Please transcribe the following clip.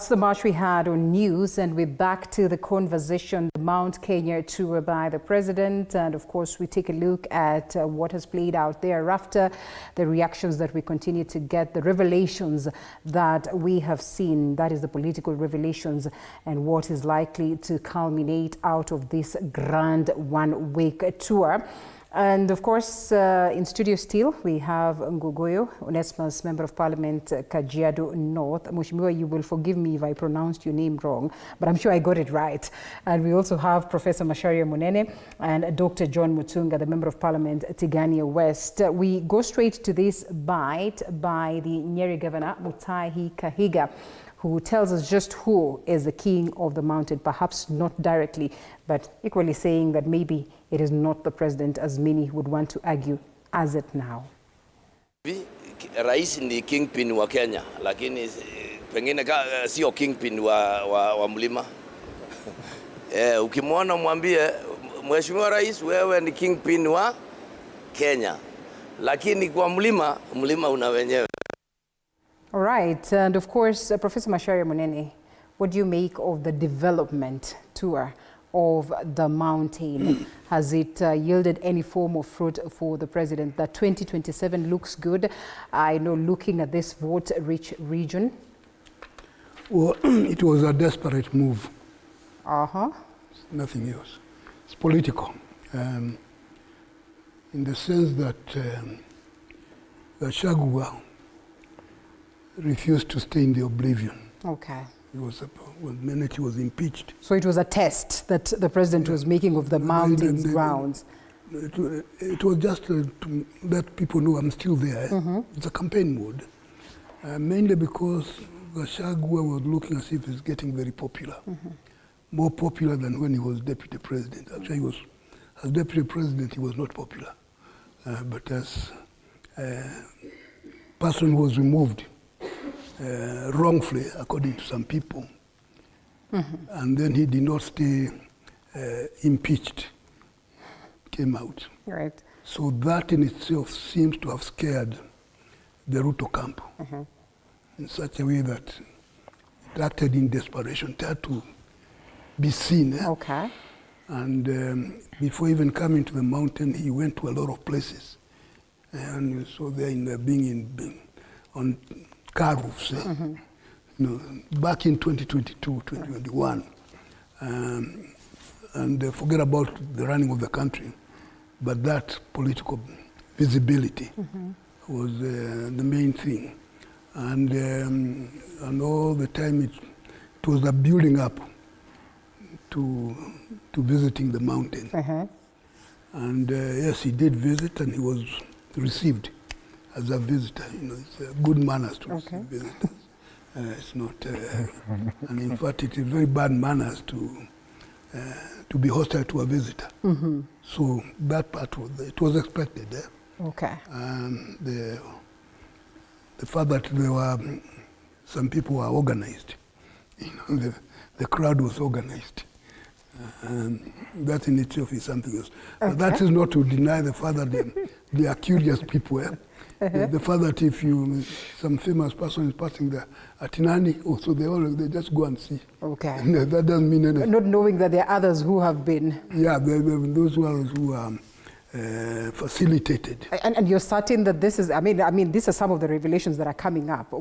the much we had on news, and we're back to the conversation, the Mount Kenya tour by the president. And of course, we take a look at what has played out thereafter, the reactions that we continue to get, the revelations that we have seen, that is the political revelations, and what is likely to culminate out of this grand one-week tour. And of course, in studio still, we have Ngogoyo, Onesmus Member of Parliament, Kajiado North. Mheshimiwa, you will forgive me if I pronounced your name wrong, but I'm sure I got it right. And we also have Professor Macharia Munene and Dr. John Mutunga, the Member of Parliament, Tigania West. We go straight to this bite by the Nyeri Governor, Mutahi Kahiga, who tells us just who is the king of the mountain, perhaps not directly, but equally saying that maybe it is not the president, as many would want to argue as it now. Rais ni kingpin wa Kenya, lakini pengine sio kingpin wa mlima. Ukimwona mwambie Mheshimiwa Rais, wewe ni kingpin wa Kenya, lakini kwa mlima una wenyewe. All right, and of course, Professor Macharia Munene, what do you make of the development tour of the mountain? Has it yielded any form of fruit for the president? That 2027 looks good. I know, looking at this vote-rich region. Well, it was a desperate move. Nothing else. It's political, in the sense that Gachagua refused to stay in the oblivion. Okay. It was when Menete was impeached. So it was a test that the president was making of the mountain's grounds. It was just to let people know I'm still there. It's a campaign mode. Mainly because Gachagua was looking as if he's getting very popular. More popular than when he was deputy president. Actually, as deputy president, he was not popular. But as person who was removed wrongfully, according to some people, and then he did not stay impeached, came out. Right. So that in itself seems to have scared the Ruto camp in such a way that it acted in desperation, it had to be seen. Okay. And before even coming to the mountain, he went to a lot of places. And you saw there being on car roofs. You know, back in 2022, 2021, and forget about the running of the country, but that political visibility was the main thing. And all the time it was a building up to visiting the mountain. And yes, he did visit, and he was received as a visitor. You know, it's good manners to receive visitors. It's not, and in fact, it is very bad manners to be hostile to a visitor. So that part it was expected. Okay. The fact that there were some people who were organized, you know, the crowd was organized. That in itself is something else. But that is not to deny the fact that they are curious people. The fact that if some famous person is passing there at Inani, also they just go and see. Okay. And that doesn't mean anything. Not knowing that there are others who have been. Yeah, those who are facilitated. And you're certain that this is, I mean, these are some of the revelations that are coming up.